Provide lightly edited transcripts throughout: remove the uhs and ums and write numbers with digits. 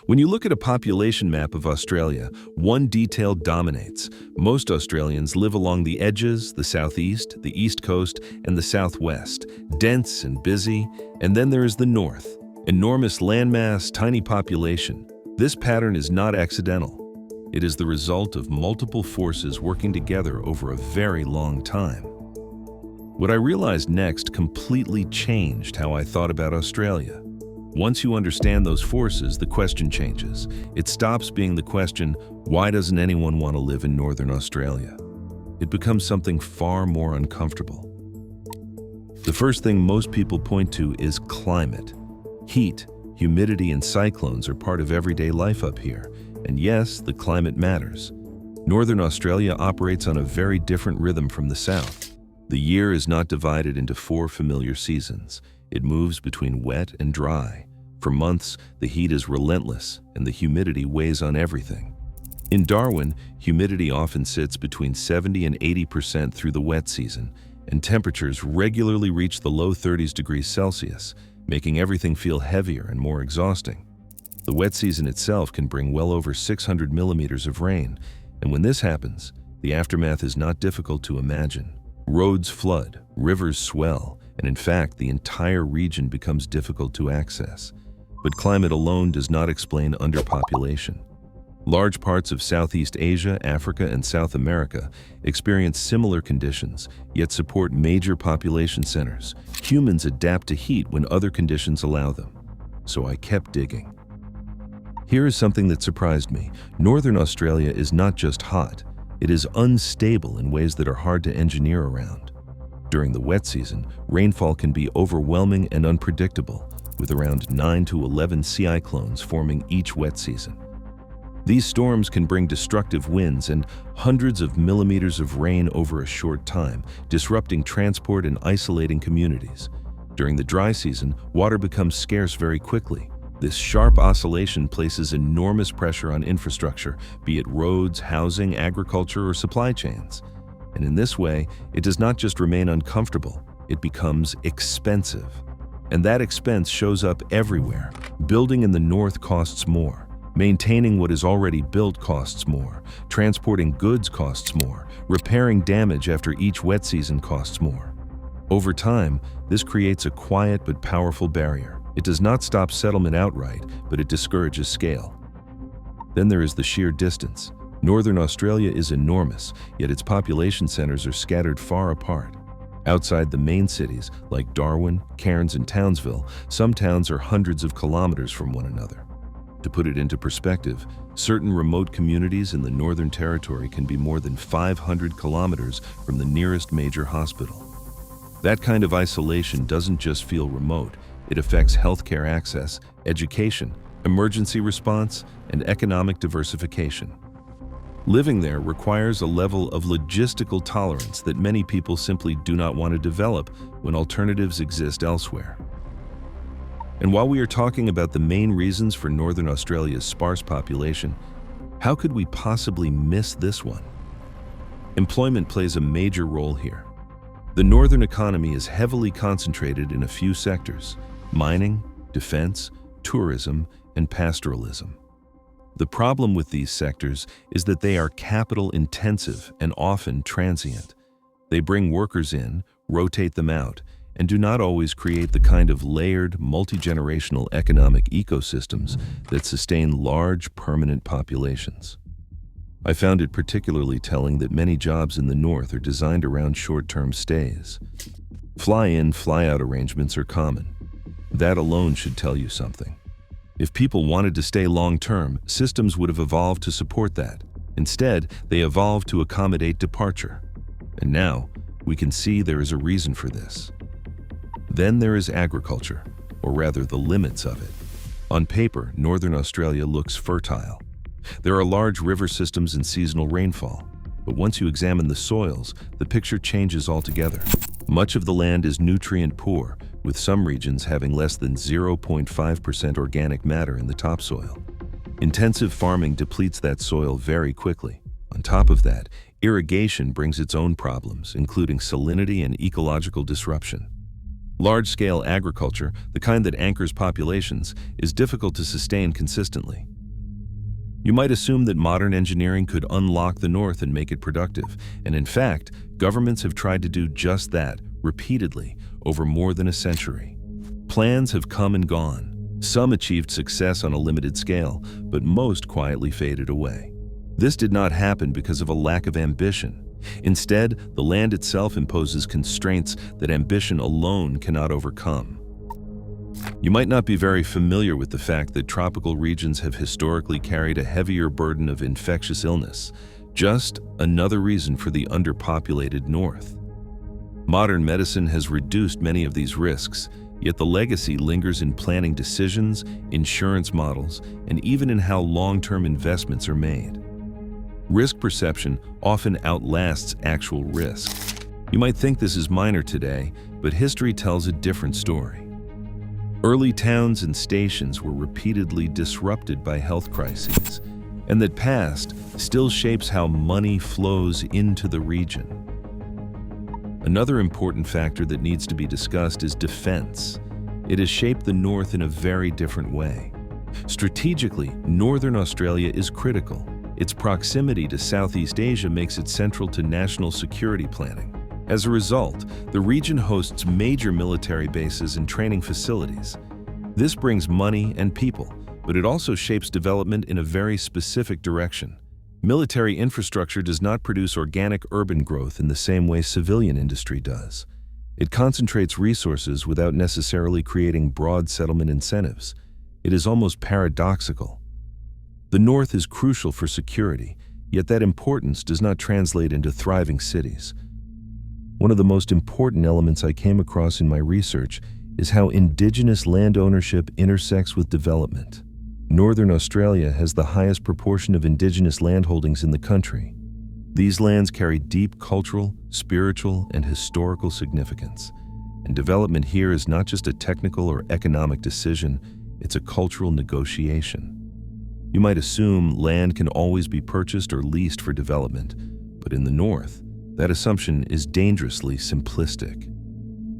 When you look at a population map of Australia, one detail dominates. Most Australians live along the edges, the southeast, the east coast, and the southwest, dense and busy. And then there is the north. Enormous landmass, tiny population. This pattern is not accidental. It is the result of multiple forces working together over a very long time. What I realized next completely changed how I thought about Australia. Once you understand those forces, the question changes. It stops being the question, why doesn't anyone want to live in Northern Australia? It becomes something far more uncomfortable. The first thing most people point to is climate. Heat, humidity, and cyclones are part of everyday life up here. And yes, the climate matters. Northern Australia operates on a very different rhythm from the south. The year is not divided into 4 familiar seasons. It moves between wet and dry. For months, the heat is relentless and the humidity weighs on everything. In Darwin, humidity often sits between 70 and 80% through the wet season, and temperatures regularly reach the low 30s degrees Celsius, making everything feel heavier and more exhausting. The wet season itself can bring well over 600 millimeters of rain, and when this happens, the aftermath is not difficult to imagine. Roads flood, rivers swell, and in fact, the entire region becomes difficult to access. But climate alone does not explain underpopulation. Large parts of Southeast Asia, Africa, and South America experience similar conditions, yet support major population centers. Humans adapt to heat when other conditions allow them. So I kept digging. Here is something that surprised me. Northern Australia is not just hot, it is unstable in ways that are hard to engineer around. During the wet season, rainfall can be overwhelming and unpredictable, with around 9 to 11 cyclones forming each wet season. These storms can bring destructive winds and hundreds of millimeters of rain over a short time, disrupting transport and isolating communities. During the dry season, water becomes scarce very quickly. This sharp oscillation places enormous pressure on infrastructure, be it roads, housing, agriculture, or supply chains. And in this way, it does not just remain uncomfortable, it becomes expensive. And that expense shows up everywhere. Building in the north costs more. Maintaining what is already built costs more. Transporting goods costs more. Repairing damage after each wet season costs more. Over time, this creates a quiet but powerful barrier. It does not stop settlement outright, but it discourages scale. Then there is the sheer distance. Northern Australia is enormous, yet its population centers are scattered far apart. Outside the main cities, like Darwin, Cairns, and Townsville, some towns are hundreds of kilometers from one another. To put it into perspective, certain remote communities in the Northern Territory can be more than 500 kilometers from the nearest major hospital. That kind of isolation doesn't just feel remote, it affects healthcare access, education, emergency response, and economic diversification. Living there requires a level of logistical tolerance that many people simply do not want to develop when alternatives exist elsewhere. And while we are talking about the main reasons for Northern Australia's sparse population, how could we possibly miss this one? Employment plays a major role here. The northern economy is heavily concentrated in a few sectors: mining, defense, tourism, and pastoralism. The problem with these sectors is that they are capital-intensive and often transient. They bring workers in, rotate them out, and do not always create the kind of layered, multi-generational economic ecosystems that sustain large, permanent populations. I found it particularly telling that many jobs in the north are designed around short-term stays. Fly-in, fly-out arrangements are common. That alone should tell you something. If people wanted to stay long-term, systems would have evolved to support that. Instead, they evolved to accommodate departure. And now, we can see there is a reason for this. Then there is agriculture, or rather the limits of it. On paper, Northern Australia looks fertile. There are large river systems and seasonal rainfall, but once you examine the soils, the picture changes altogether. Much of the land is nutrient poor, with some regions having less than 0.5% organic matter in the topsoil. Intensive farming depletes that soil very quickly. On top of that, irrigation brings its own problems, including salinity and ecological disruption. Large-scale agriculture, the kind that anchors populations, is difficult to sustain consistently. You might assume that modern engineering could unlock the North and make it productive, and in fact, governments have tried to do just that repeatedly over more than a century. Plans have come and gone. Some achieved success on a limited scale, but most quietly faded away. This did not happen because of a lack of ambition. Instead, the land itself imposes constraints that ambition alone cannot overcome. You might not be very familiar with the fact that tropical regions have historically carried a heavier burden of infectious illness, just another reason for the underpopulated North. Modern medicine has reduced many of these risks, yet the legacy lingers in planning decisions, insurance models, and even in how long-term investments are made. Risk perception often outlasts actual risk. You might think this is minor today, but history tells a different story. Early towns and stations were repeatedly disrupted by health crises, and that past still shapes how money flows into the region. Another important factor that needs to be discussed is defense. It has shaped the North in a very different way. Strategically, Northern Australia is critical. Its proximity to Southeast Asia makes it central to national security planning. As a result, the region hosts major military bases and training facilities. This brings money and people, but it also shapes development in a very specific direction. Military infrastructure does not produce organic urban growth in the same way civilian industry does. It concentrates resources without necessarily creating broad settlement incentives. It is almost paradoxical. The North is crucial for security, yet that importance does not translate into thriving cities. One of the most important elements I came across in my research is how indigenous land ownership intersects with development. Northern Australia has the highest proportion of indigenous landholdings in the country. These lands carry deep cultural, spiritual, and historical significance. And development here is not just a technical or economic decision, it's a cultural negotiation. You might assume land can always be purchased or leased for development, but in the North, that assumption is dangerously simplistic.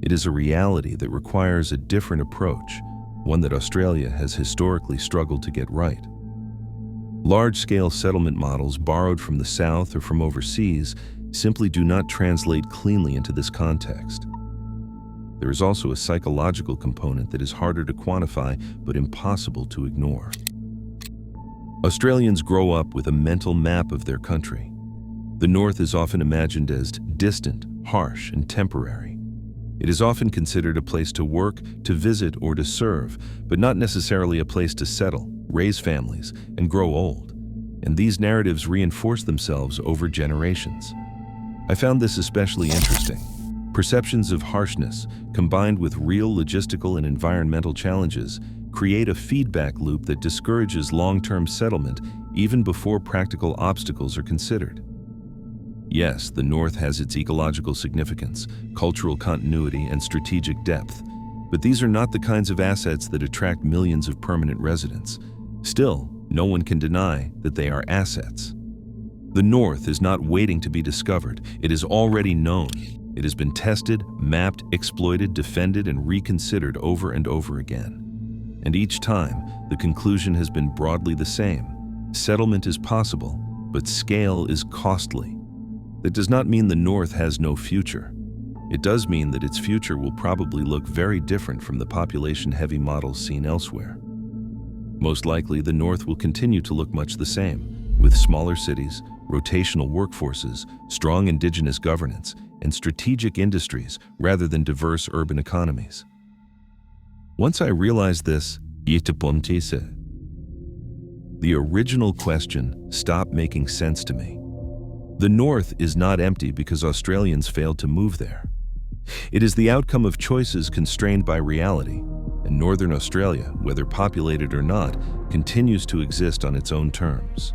It is a reality that requires a different approach, one that Australia has historically struggled to get right. Large-scale settlement models borrowed from the South or from overseas simply do not translate cleanly into this context. There is also a psychological component that is harder to quantify but impossible to ignore. Australians grow up with a mental map of their country. The North is often imagined as distant, harsh, and temporary. It is often considered a place to work, to visit, or to serve, but not necessarily a place to settle, raise families, and grow old. And these narratives reinforce themselves over generations. I found this especially interesting. Perceptions of harshness, combined with real logistical and environmental challenges, create a feedback loop that discourages long-term settlement even before practical obstacles are considered. Yes, the North has its ecological significance, cultural continuity, and strategic depth, but these are not the kinds of assets that attract millions of permanent residents. Still, no one can deny that they are assets. The North is not waiting to be discovered. It is already known. It has been tested, mapped, exploited, defended, and reconsidered over and over again. And each time, the conclusion has been broadly the same. Settlement is possible, but scale is costly. That does not mean the North has no future. It does mean that its future will probably look very different from the population-heavy models seen elsewhere. Most likely, the North will continue to look much the same, with smaller cities, rotational workforces, strong indigenous governance, and strategic industries rather than diverse urban economies. Once I realized this, the original question stopped making sense to me. The North is not empty because Australians failed to move there. It is the outcome of choices constrained by reality, and Northern Australia, whether populated or not, continues to exist on its own terms.